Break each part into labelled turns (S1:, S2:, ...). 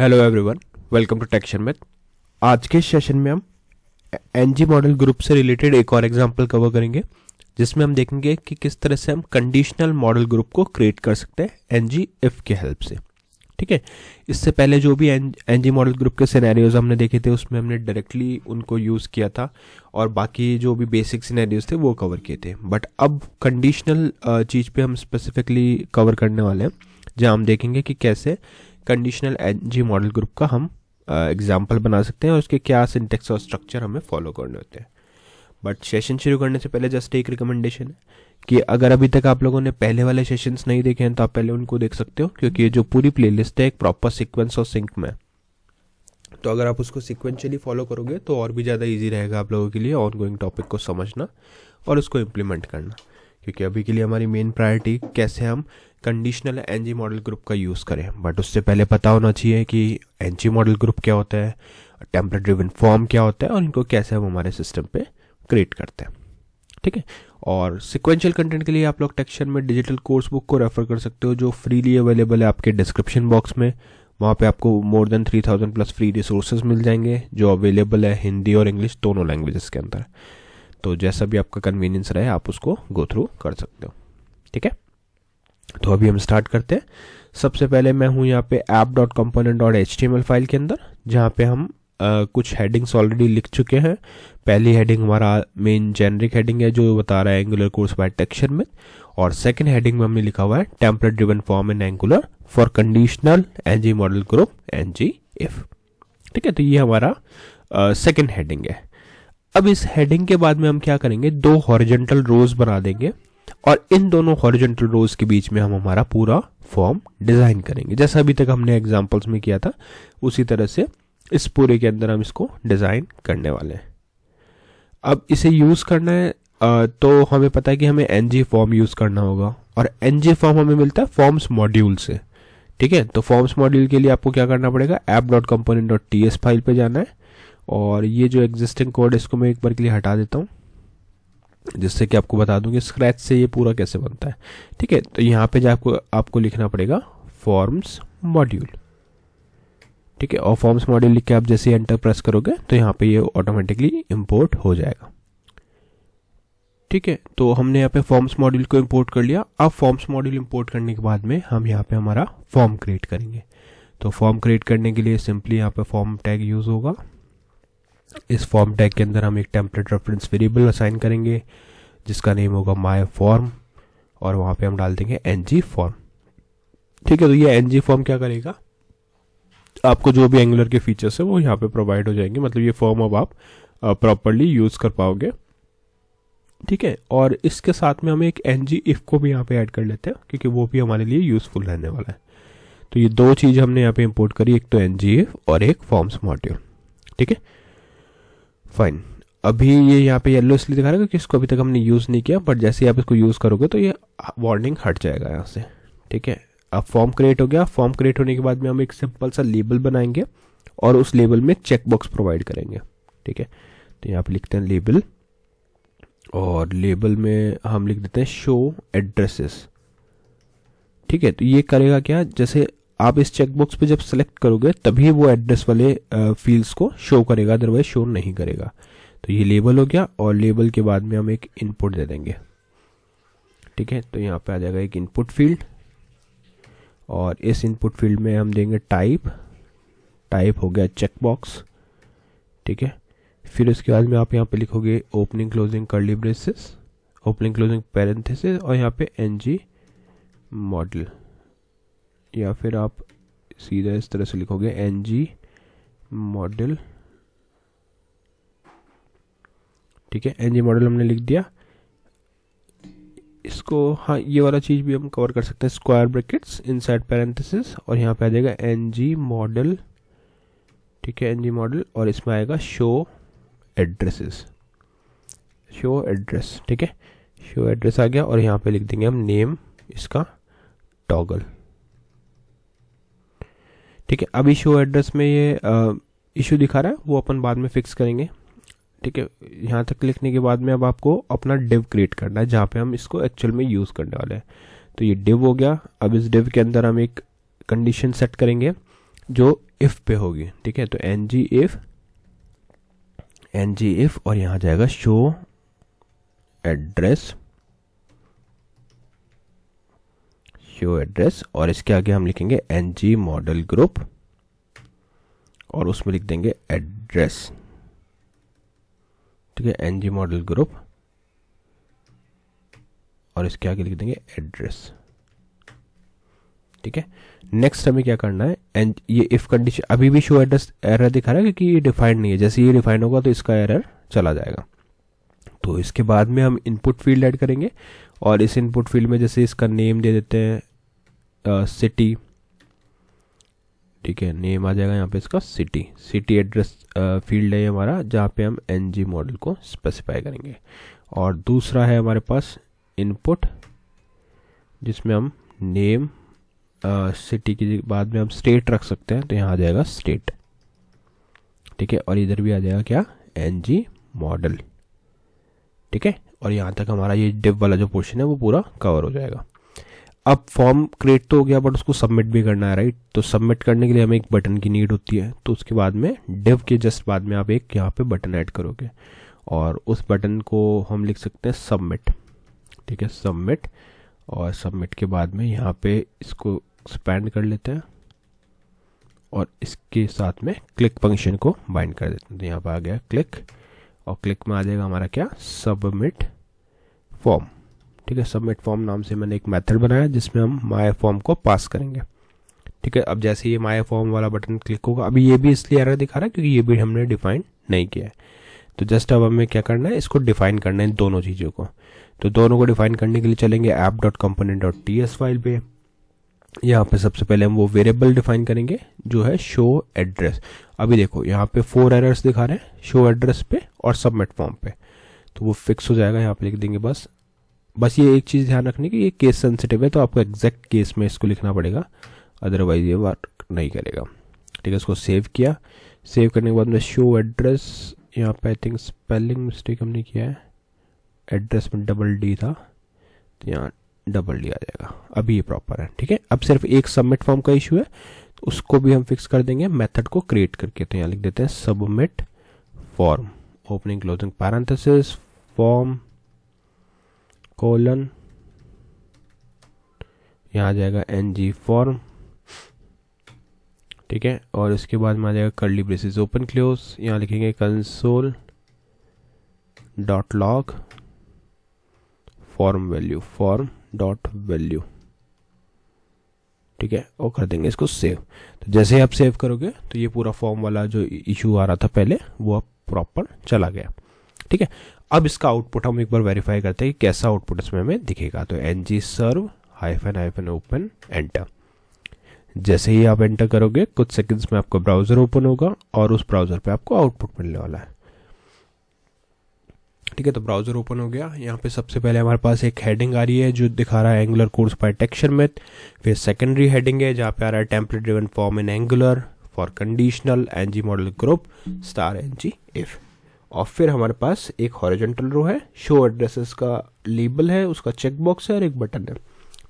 S1: Hello everyone, welcome to टेक्शन math. आज के सेशन में हम एनजी मॉडल ग्रुप से रिलेटेड एक और एग्जांपल कवर करेंगे, जिसमें हम देखेंगे कि किस तरह से हम कंडीशनल मॉडल ग्रुप को क्रिएट कर सकते हैं एनजी इफ के हेल्प से। ठीक है, इससे पहले जो भी एनजी मॉडल ग्रुप के सिनेरियोज हमने देखे थे उसमें हमने डायरेक्टली उनको यूज़ किया था और बाकी जो भी बेसिक सिनेरियोज थे वो कवर किए थे। बट अब कंडीशनल चीज़ पे हम स्पेसिफिकली कवर करने वाले हैं, जहाँ हम देखेंगे कि कैसे कंडीशनल एनजी मॉडल ग्रुप का हम एग्जाम्पल बना सकते हैं और उसके क्या सिंटेक्स और स्ट्रक्चर हमें फॉलो करने होते हैं। बट सेशन शुरू करने से पहले जस्ट एक रिकमेंडेशन है कि अगर अभी तक आप लोगों ने पहले वाले सेशंस नहीं देखे हैं तो आप पहले उनको देख सकते हो, क्योंकि ये जो पूरी प्लेलिस्ट है एक प्रॉपर सीक्वेंस और सिंक में, तो अगर आप उसको सिक्वेंशियली फॉलो करोगे तो और भी ज़्यादा ईजी रहेगा आप लोगों के लिए ऑनगोइंग टॉपिक को समझना और उसको इम्प्लीमेंट करना। क्योंकि अभी के लिए हमारी मेन प्रायोरिटी कैसे हम कंडीशनल एनजी मॉडल ग्रुप का यूज़ करें। बट उससे पहले पता होना चाहिए कि एनजी मॉडल ग्रुप क्या होता है, टेम्पलेट ड्रिवन फॉर्म क्या होता है और इनको कैसे हम हमारे सिस्टम पे क्रिएट करते हैं। ठीक है, और सिक्वेंशियल कंटेंट के लिए आप लोग टेक्शन में डिजिटल कोर्स बुक को रेफर कर सकते हो, जो फ्रीली अवेलेबल है आपके डिस्क्रिप्शन बॉक्स में। वहाँ पे आपको more than 3000 plus free resources मिल जाएंगे, जो अवेलेबल है हिंदी और इंग्लिश दोनों लैंग्वेजेस के अंदर। तो जैसा भी आपका कन्वीनियंस रहे आप उसको गो थ्रू कर सकते हो। ठीक है, तो अभी हम स्टार्ट करते हैं। सबसे पहले मैं हूँ यहाँ पे app.component.html फाइल के अंदर, जहाँ पे हम कुछ हेडिंग्स ऑलरेडी लिख चुके हैं। पहली हेडिंग हमारा मेन जेनरिक हेडिंग है जो बता रहा है एंगुलर कोर्स बाय टेक्शन मैथ, और सेकंड हेडिंग में हमने लिखा हुआ है template driven form in Angular for conditional NG model group NG if. ठीक है, तो ये हमारा सेकंड हेडिंग है। अब इस हेडिंग के बाद में हम क्या करेंगे, दो हॉरिजॉन्टल रोज बना देंगे और इन दोनों हॉरिजॉन्टल रोज के बीच में हम हमारा पूरा फॉर्म डिजाइन करेंगे, जैसा अभी तक हमने एग्जांपल्स में किया था उसी तरह से इस पूरे के अंदर हम इसको डिजाइन करने वाले हैं। अब इसे यूज करना है तो हमें पता है कि हमें एनजी फॉर्म यूज करना होगा, और एनजी फॉर्म हमें मिलता है फॉर्म्स मॉड्यूल से। ठीक है, तो फॉर्म्स मॉड्यूल के लिए आपको क्या करना पड़ेगा, app.component.ts फाइल पे जाना है, और ये जो एग्जिस्टिंग कोड इसको मैं एक बार के लिए हटा देता हूँ, जिससे कि आपको बता दूं कि स्क्रैच से ये पूरा कैसे बनता है। ठीक है, तो यहाँ पे जाकर आपको लिखना पड़ेगा फॉर्म्स मॉड्यूल। ठीक है, और फॉर्म्स मॉड्यूल लिख के आप जैसे एंटर प्रेस करोगे तो यहाँ पे ये ऑटोमेटिकली इंपोर्ट हो जाएगा। ठीक है, तो हमने यहाँ पे फॉर्म्स मॉड्यूल को इंपोर्ट कर लिया। अब फॉर्म्स मॉड्यूल इंपोर्ट करने के बाद में हम यहाँ पे हमारा फॉर्म क्रिएट करेंगे। तो फॉर्म क्रिएट करने के लिए सिंपली यहाँ पे फॉर्म टैग यूज होगा। इस फॉर्म टैग के अंदर हम एक टेम्पलेट रेफरेंस वेरिएबल असाइन करेंगे जिसका नेम होगा माय फॉर्म, और वहाँ पे हम डाल देंगे एनजी फॉर्म। ठीक है, तो ये एनजी फॉर्म क्या करेगा, आपको जो भी एंगुलर के फीचर्स है वो यहाँ पे प्रोवाइड हो जाएंगे, मतलब ये फॉर्म अब आप प्रॉपरली यूज कर पाओगे। ठीक है, और इसके साथ में हम एक एनजी इफ को भी यहाँ पे ऐड कर लेते हैं, क्योंकि वो भी हमारे लिए यूजफुल रहने वाला है। तो ये दो चीज़ हमने यहाँ पे इंपोर्ट करी, एक तो एनजी इफ और एक फॉर्म्स मॉड्यूल। ठीक है, फाइन। अभी ये यहाँ पे येलो इसलिए दिखा रहा है क्योंकि इसको अभी तक हमने यूज़ नहीं किया, बट जैसे आप इसको यूज़ करोगे तो ये वार्निंग हट जाएगा यहाँ से। ठीक है, अब फॉर्म क्रिएट हो गया। फॉर्म क्रिएट होने के बाद में हम एक सिंपल सा लेबल बनाएंगे और उस लेबल में चेक बॉक्स प्रोवाइड करेंगे। ठीक है, तो यहाँ पे लिखते हैं लेबल, और लेबल में हम लिख देते हैं शो एड्रेसेस। ठीक है, तो ये करेगा क्या, जैसे आप इस चेकबॉक्स पे जब सेलेक्ट करोगे तभी वो एड्रेस वाले फील्ड्स को शो करेगा, अदरवाइज शो नहीं करेगा। तो ये लेबल हो गया, और लेबल के बाद में हम एक इनपुट दे देंगे। ठीक है, तो यहाँ पे आ जाएगा एक इनपुट फील्ड, और इस इनपुट फील्ड में हम देंगे टाइप हो गया चेकबॉक्स। ठीक है, फिर उसके बाद में आप यहाँ पे लिखोगे opening closing curly braces, opening closing parenthesis, और यहाँ पे एनजी मॉडल, या फिर आप सीधा इस तरह से लिखोगे एनजी मॉडल। ठीक है, एनजी मॉडल हमने लिख दिया इसको। हाँ, ये वाला चीज़ भी हम कवर कर सकते हैं, स्क्वायर ब्रैकेट्स इनसाइड पैरेंथेसिस, और यहाँ पे आ जाएगा एनजी मॉडल। ठीक है, एनजी मॉडल, और इसमें आएगा शो एड्रेसेस, शो एड्रेस। ठीक है, शो एड्रेस आ गया, और यहाँ पे लिख देंगे हम नेम इसका टॉगल। ठीक है, अभी शो एड्रेस में ये इशू दिखा रहा है, वो अपन बाद में फिक्स करेंगे। ठीक है, यहाँ तक लिखने के बाद में अब आपको अपना डिव क्रिएट करना है जहाँ पे हम इसको एक्चुअल में यूज़ करने वाले हैं। तो ये डिव हो गया। अब इस डिव के अंदर हम एक कंडीशन सेट करेंगे जो इफ पे होगी, ठीक है। तो ng if और यहाँ जाएगा शो एड्रेस, और इसके आगे हम लिखेंगे ng मॉडल ग्रुप और उसमें लिख देंगे एड्रेस, ठीक है, ng मॉडल ग्रुप और इसके आगे लिख देंगे एड्रेस, ठीक है। नेक्स्ट हमें क्या करना है, एंड ये इफ कंडीशन अभी भी शो एड्रेस एरर दिखा रहा है क्योंकि ये डिफाइंड नहीं है, जैसे ये डिफाइन होगा तो इसका एरर चला जाएगा। तो इसके बाद में हम इनपुट फील्ड ऐड करेंगे और इस इनपुट फील्ड में जैसे इसका नेम दे देते हैं सिटी, ठीक है, नेम आ जाएगा यहाँ पे इसका सिटी एड्रेस फील्ड है हमारा, जहाँ पे हम ng मॉडल को स्पेसिफाई करेंगे। और दूसरा है हमारे पास इनपुट, जिसमें हम नेम सिटी के बाद में हम स्टेट रख सकते हैं, तो यहाँ आ जाएगा स्टेट, ठीक है। और इधर भी आ जाएगा क्या, ng मॉडल, ठीक है। और यहाँ तक हमारा ये डिव वाला जो पोर्शन है वो पूरा कवर हो जाएगा। अब फॉर्म क्रिएट तो हो गया बट उसको सबमिट भी करना है, राइट। तो सबमिट करने के लिए हमें एक बटन की नीड होती है, तो उसके बाद में डिव के जस्ट बाद में आप एक यहाँ पे बटन ऐड करोगे और उस बटन को हम लिख सकते हैं सबमिट, ठीक है, सबमिट। और सबमिट के बाद में यहाँ पे इसको एक्सपैंड कर लेते हैं और इसके साथ में क्लिक फंक्शन को बाइंड कर देते हैं। तो यहाँ पर आ गया क्लिक और क्लिक में आ जाएगा हमारा क्या, सबमिट फॉर्म, ठीक है। सबमिट फॉर्म नाम से मैंने एक मेथड बनाया जिसमें हम माय फॉर्म को पास करेंगे, ठीक है। अब जैसे ये माय फॉर्म वाला बटन क्लिक होगा, अभी ये भी इसलिए एरर दिखा रहा है क्योंकि ये भी हमने डिफाइन नहीं किया है। तो जस्ट अब हमें क्या करना है, इसको डिफाइन करना है दोनों चीज़ों को। तो दोनों को डिफाइन करने के लिए चलेंगे app.component.ts फाइल पे। यहाँ पे सबसे पहले हम वो वेरिएबल डिफाइन करेंगे जो है शो एड्रेस। अभी देखो यहाँ पे 4 एरर्स दिखा रहे हैं शो एड्रेस पे और सबमिट फॉर्म पे, तो वो फिक्स हो जाएगा। यहाँ पे लिख देंगे बस ये एक चीज़ ध्यान रखनी कि ये केस सेंसिटिव है, तो आपको एग्जैक्ट केस में इसको लिखना पड़ेगा, अदरवाइज ये वर्क नहीं करेगा, ठीक है। इसको सेव किया, सेव करने के बाद में शो एड्रेस, यहाँ पे आई थिंक स्पेलिंग मिस्टेक हमने किया है, एड्रेस में डबल डी था तो यहाँ डबल डी आ जाएगा, अभी ये प्रॉपर है, ठीक है। अब सिर्फ एक सबमिट फॉर्म का इशू है, तो उसको भी हम फिक्स कर देंगे मेथड को क्रिएट करके। तो यहाँ लिख देते हैं submit form, opening closing parenthesis, form colon, यहाँ आ जाएगा ng फॉर्म, ठीक है। और इसके बाद में आ जाएगा कर्ली ब्रेसेस ओपन क्लोज, यहाँ लिखेंगे console dot log form dot value, ठीक है, और कर देंगे इसको सेव। तो जैसे ही आप सेव करोगे तो ये पूरा फॉर्म वाला जो इशू आ रहा था पहले वो अब प्रॉपर चला गया, ठीक है। अब इसका आउटपुट हम एक बार वेरीफाई करते हैं कि कैसा आउटपुट इसमें हमें दिखेगा। तो ng serve --- open एंटर, जैसे ही आप एंटर करोगे कुछ सेकंड्स में आपका ब्राउजर ओपन होगा और उस ब्राउजर पे आपको आउटपुट मिलने वाला है, ठीक है। तो ब्राउजर ओपन हो गया। यहाँ पे सबसे पहले हमारे पास एक हेडिंग आ रही है जो दिखा रहा है एंगुलर कोर्स बाय टेक्सचरमैथ, फिर सेकेंडरी हेडिंग है जहाँ पे आ रहा है template driven form in Angular for conditional ng model group *ng if, और फिर हमारे पास एक हॉरिजॉन्टल रो है, शो एड्रेसेस का लेबल है, उसका चेक बॉक्स है और एक बटन है,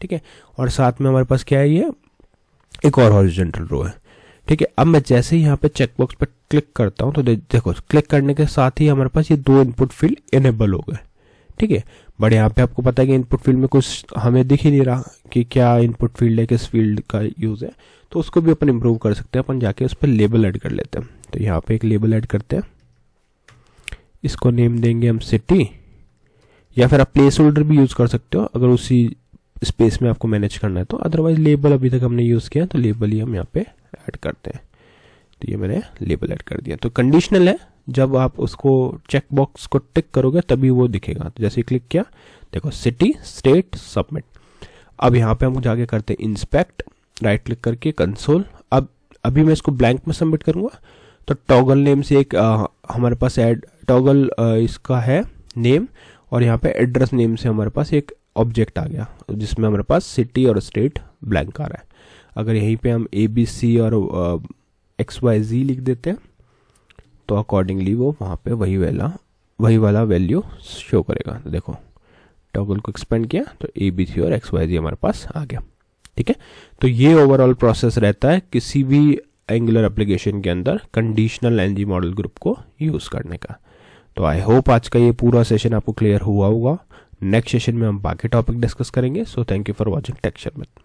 S1: ठीक है। और साथ में हमारे पास क्या है, ये एक और हॉरिजॉन्टल रो है, ठीक है। अब मैं जैसे ही यहाँ पे चेक बॉक्स पे क्लिक करता हूँ तो देखो क्लिक करने के साथ ही हमारे पास ये 2 इनपुट फील्ड इनेबल हो गए, ठीक है। बट यहाँ पे आपको पता है कि इनपुट फील्ड में कुछ हमें दिख ही नहीं रहा कि क्या इनपुट फील्ड है, किस फील्ड का यूज़ है, तो उसको भी अपन इम्प्रूव कर सकते हैं। अपन जाके उस पर लेबल ऐड कर लेते हैं। तो यहाँ पे एक लेबल ऐड करते हैं, इसको नेम देंगे हम सिटी, या फिर आप प्लेस होल्डर भी यूज़ कर सकते हो अगर उसी स्पेस में आपको मैनेज करना है तो, अदरवाइज लेबल अभी तक हमने यूज़ किया तो लेबल ही हम यहाँ पे ऐड करते हैं। तो ये मैंने लेबल ऐड कर दिया। तो कंडीशनल है, जब आप उसको चेक बॉक्स को टिक करोगे तभी वो दिखेगा। तो जैसे क्लिक किया देखो सिटी स्टेट सबमिट। अब यहाँ पे हम जाके करते हैं इंस्पेक्ट, राइट क्लिक करके कंसोल। अब अभी मैं इसको ब्लैंक में सबमिट करूँगा तो टॉगल नेम से एक हमारे पास ऐड टॉगल इसका है नेम, और यहाँ पे एड्रेस नेम से हमारे पास एक ऑब्जेक्ट आ गया जिसमें हमारे पास सिटी और स्टेट ब्लैंक आ रहा है। अगर यहीं पे हम ABC और XYZ लिख देते हैं तो अकॉर्डिंगली वो वहाँ पे वही वाला वैल्यू शो करेगा। तो देखो टॉगल को एक्सपेंड किया तो ABC और XYZ हमारे पास आ गया, ठीक है। तो ये ओवरऑल प्रोसेस रहता है किसी भी एंगुलर एप्लीकेशन के अंदर कंडीशनल एनजी मॉडल ग्रुप को यूज़ करने का। तो आई होप आज का ये पूरा सेशन आपको क्लियर हुआ होगा। नेक्स्ट सेशन में हम बाकी टॉपिक डिस्कस करेंगे। So thank you for watching texture math.